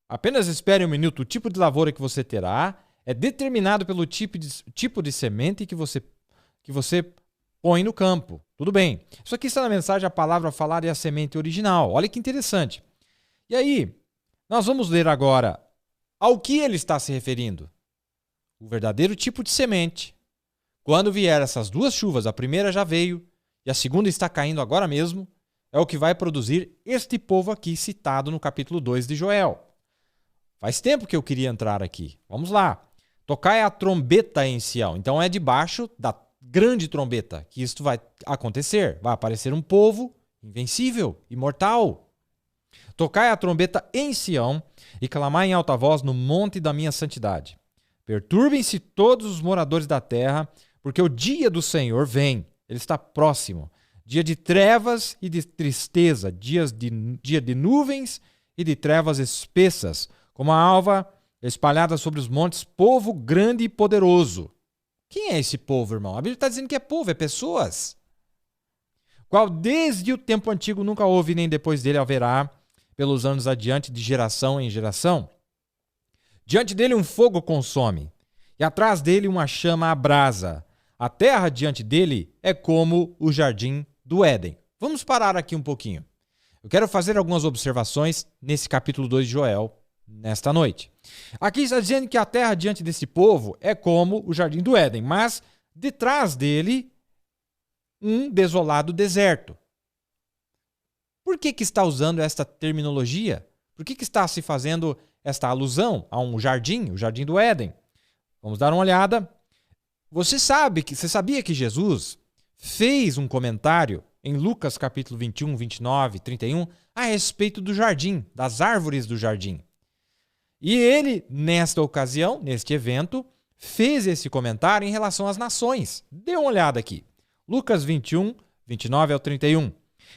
Apenas espere um minuto. O tipo de lavoura que você terá é determinado pelo tipo de semente que você põe no campo. Tudo bem. Isso aqui está na mensagem, a palavra falada é a semente original. Olha que interessante. E aí, nós vamos ler agora ao que ele está se referindo. O verdadeiro tipo de semente. Quando vier essas duas chuvas, a primeira já veio e a segunda está caindo agora mesmo, é o que vai produzir este povo aqui citado no capítulo 2 de Joel. Faz tempo que eu queria entrar aqui. Vamos lá. Tocai a trombeta em Sião. Então é debaixo da grande trombeta que isto vai acontecer. Vai aparecer um povo invencível, imortal. Tocai a trombeta em Sião e clamai em alta voz no monte da minha santidade. Perturbem-se todos os moradores da terra, porque o dia do Senhor vem. Ele está próximo. Dia de trevas e de tristeza, dia de nuvens e de trevas espessas, como a alva espalhada sobre os montes, povo grande e poderoso. Quem é esse povo, irmão? A Bíblia está dizendo que é povo, é pessoas. Qual desde o tempo antigo nunca houve, nem depois dele haverá, pelos anos adiante, de geração em geração. Diante dele um fogo consome, e atrás dele uma chama abrasa. A terra diante dele é como o jardim do Éden. Vamos parar aqui um pouquinho. Eu quero fazer algumas observações nesse capítulo 2 de Joel, nesta noite. Aqui está dizendo que a terra diante desse povo é como o jardim do Éden, mas detrás dele um desolado deserto. Por que está usando esta terminologia? Por que está se fazendo esta alusão a um jardim, o jardim do Éden? Vamos dar uma olhada. Você sabia que Jesus fez um comentário em Lucas capítulo 21, 29, 31 a respeito do jardim, das árvores do jardim. E ele, nesta ocasião, neste evento, fez esse comentário em relação às nações. Dê uma olhada aqui. Lucas 21, 29 ao 31.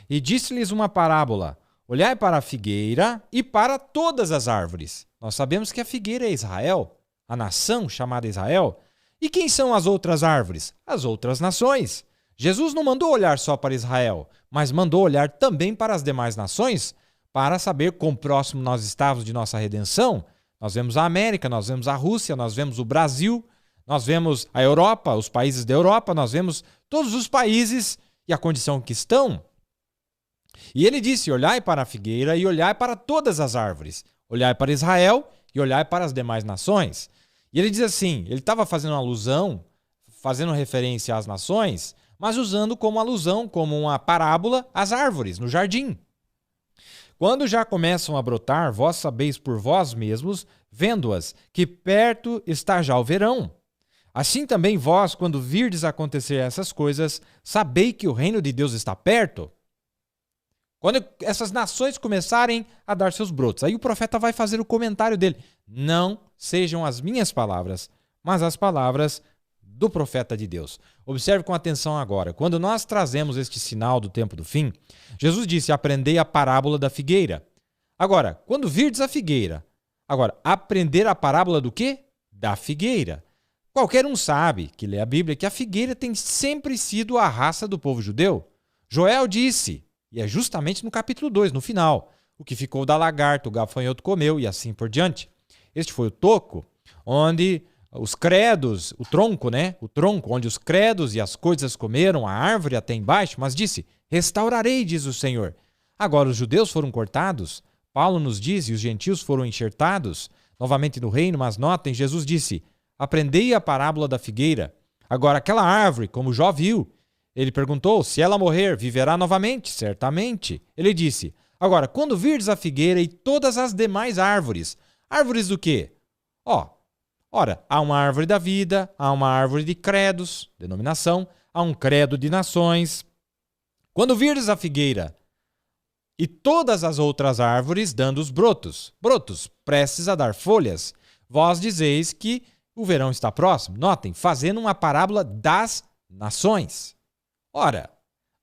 E disse-lhes uma parábola: olhai para a figueira e para todas as árvores. Nós sabemos que a figueira é Israel, a nação chamada Israel. E quem são as outras árvores? As outras nações. Jesus não mandou olhar só para Israel, mas mandou olhar também para as demais nações, para saber quão próximo nós estávamos de nossa redenção. Nós vemos a América, nós vemos a Rússia, nós vemos o Brasil, nós vemos a Europa, os países da Europa, nós vemos todos os países e a condição que estão. E ele disse: olhai para a figueira e olhai para todas as árvores. Olhai para Israel e olhai para as demais nações. E ele diz assim, ele estava fazendo uma alusão, fazendo referência às nações, mas usando como alusão, como uma parábola, as árvores no jardim. Quando já começam a brotar, vós sabeis por vós mesmos, vendo-as, que perto está já o verão. Assim também vós, quando virdes acontecer essas coisas, sabei que o reino de Deus está perto. Quando essas nações começarem a dar seus brotos, aí o profeta vai fazer o comentário dele. Não sejam as minhas palavras, mas as palavras do profeta de Deus. Observe com atenção agora. Quando nós trazemos este sinal do tempo do fim, Jesus disse: aprendei a parábola da figueira. Agora, quando virdes a figueira, agora, aprender a parábola do quê? Da figueira. Qualquer um sabe, que lê a Bíblia, que a figueira tem sempre sido a raça do povo judeu. Joel disse, e é justamente no capítulo 2, no final, o que ficou da lagarta, o gafanhoto comeu e assim por diante. Este foi o toco, onde os credos, o tronco, onde os credos e as coisas comeram, a árvore até embaixo, mas disse: restaurarei, diz o Senhor. Agora os judeus foram cortados, Paulo nos diz, e os gentios foram enxertados, novamente no reino, mas notem, Jesus disse: aprendei a parábola da figueira. Agora aquela árvore, como Jó viu, ele perguntou: se ela morrer, viverá novamente? Certamente. Ele disse: agora, quando virdes a figueira e todas as demais árvores, árvores do quê? Ora, há uma árvore da vida, há uma árvore de credos, denominação, há um credo de nações. Quando virdes a figueira e todas as outras árvores dando os brotos, prestes a dar folhas, vós dizeis que o verão está próximo. Notem, fazendo uma parábola das nações. Ora,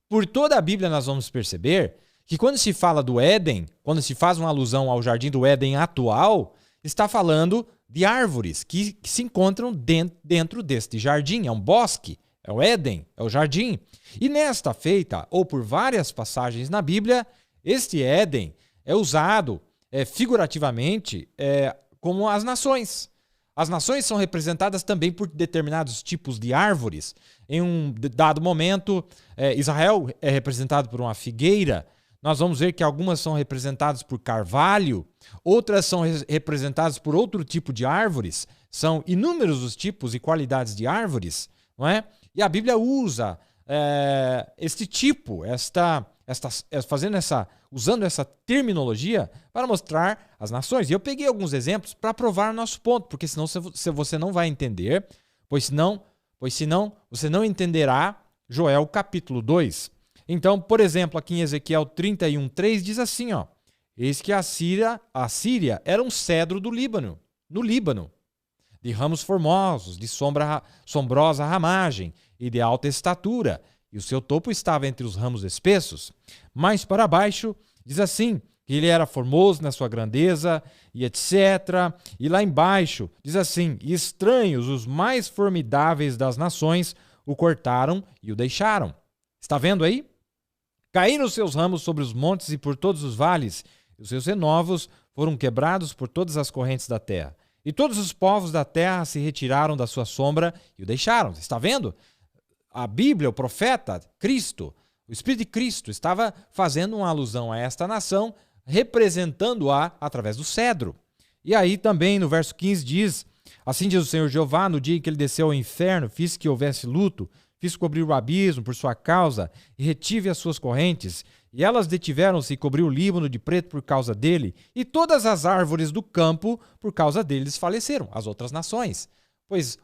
por toda a Bíblia nós vamos perceber que quando se fala do Éden, quando se faz uma alusão ao jardim do Éden atual, está falando de árvores que se encontram dentro deste jardim. É um bosque, é o Éden, é o jardim. E nesta feita, ou por várias passagens na Bíblia, este Éden é usado figurativamente como as nações. As nações são representadas também por determinados tipos de árvores. Em um dado momento, Israel é representado por uma figueira. Nós vamos ver que algumas são representadas por carvalho, outras são representadas por outro tipo de árvores. São inúmeros os tipos e qualidades de árvores, não é? E a Bíblia usa este tipo, usando essa terminologia para mostrar as nações. E eu peguei alguns exemplos para provar o nosso ponto, porque senão você não vai entender, pois senão você não entenderá Joel capítulo 2. Então, por exemplo, aqui em Ezequiel 31:3 diz assim, ó: eis que a Síria era um cedro do Líbano, no Líbano, de ramos formosos, de sombrosa ramagem e de alta estatura, e o seu topo estava entre os ramos espessos. Mais para baixo, diz assim, que ele era formoso na sua grandeza, e etc. E lá embaixo, diz assim, e estranhos, os mais formidáveis das nações, o cortaram e o deixaram. Está vendo aí? Caíram os seus ramos sobre os montes e por todos os vales, e os seus renovos foram quebrados por todas as correntes da terra. E todos os povos da terra se retiraram da sua sombra e o deixaram. Está vendo? A Bíblia, o profeta, Cristo, o Espírito de Cristo estava fazendo uma alusão a esta nação, representando-a através do cedro. E aí também no verso 15 diz, assim diz o Senhor Jeová, no dia em que ele desceu ao inferno, fiz que houvesse luto, fiz cobrir o abismo por sua causa e retive as suas correntes, e elas detiveram-se e cobriu o Líbano de preto por causa dele, e todas as árvores do campo por causa dele desfaleceram, as outras nações. Pois,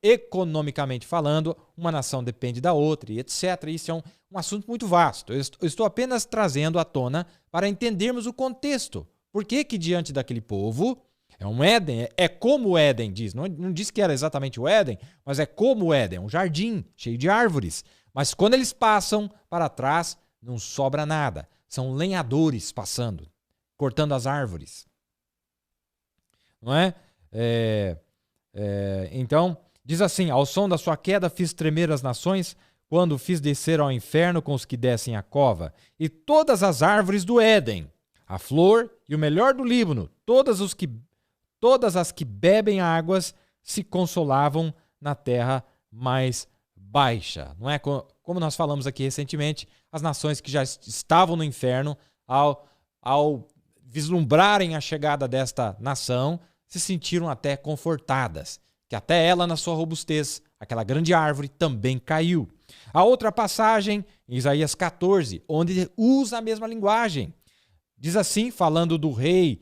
economicamente falando, uma nação depende da outra, e etc. Isso é um assunto muito vasto. Eu estou apenas trazendo à tona para entendermos o contexto. Por que que diante daquele povo é um Éden, é como o Éden diz. Não diz que era exatamente o Éden, mas é como o Éden, um jardim cheio de árvores. Mas quando eles passam para trás, não sobra nada. São lenhadores passando, cortando as árvores. Não é? Então, diz assim, ao som da sua queda fiz tremer as nações, quando fiz descer ao inferno com os que descem à cova, e todas as árvores do Éden, a flor e o melhor do Líbano, todas as que bebem águas, se consolavam na terra mais baixa. Não é? Como nós falamos aqui recentemente, as nações que já estavam no inferno, ao vislumbrarem a chegada desta nação, se sentiram até confortadas, que até ela, na sua robustez, aquela grande árvore, também caiu. A outra passagem, em Isaías 14, onde usa a mesma linguagem. Diz assim, falando do rei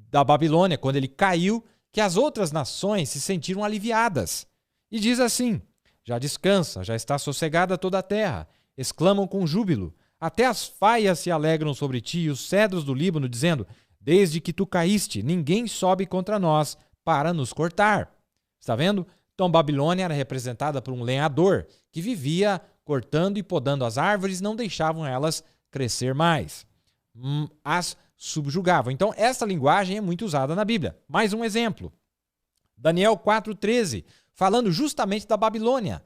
da Babilônia, quando ele caiu, que as outras nações se sentiram aliviadas. E diz assim, já descansa, já está sossegada toda a terra, exclamam com júbilo, até as faias se alegram sobre ti e os cedros do Líbano, dizendo, desde que tu caíste, ninguém sobe contra nós para nos cortar. Está vendo? Então, Babilônia era representada por um lenhador que vivia cortando e podando as árvores, não deixavam elas crescer mais. As subjugavam. Então, essa linguagem é muito usada na Bíblia. Mais um exemplo. Daniel 4:13, falando justamente da Babilônia,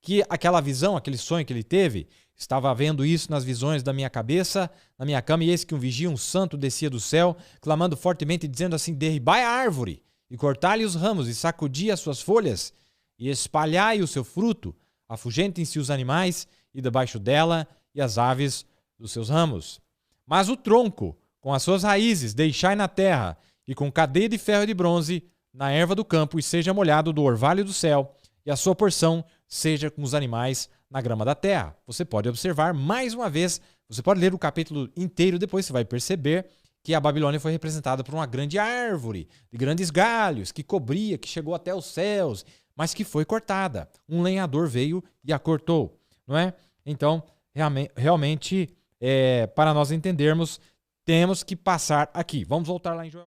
que aquela visão, aquele sonho que ele teve, estava vendo isso nas visões da minha cabeça, na minha cama, e eis que um vigia, um santo, descia do céu, clamando fortemente, dizendo assim, derribai a árvore, e cortai-lhe os ramos, e sacudi as suas folhas, e espalhai o seu fruto, afugentem-se os animais, e debaixo dela, e as aves dos seus ramos. Mas o tronco, com as suas raízes, deixai na terra, e com cadeia de ferro e de bronze, na erva do campo, e seja molhado do orvalho do céu, e a sua porção seja com os animais na grama da terra. Você pode observar mais uma vez, você pode ler o capítulo inteiro, depois você vai perceber que a Babilônia foi representada por uma grande árvore, de grandes galhos, que cobria, que chegou até os céus, mas que foi cortada. Um lenhador veio e a cortou, não é? Então, realmente, para nós entendermos, temos que passar aqui. Vamos voltar lá em Joel.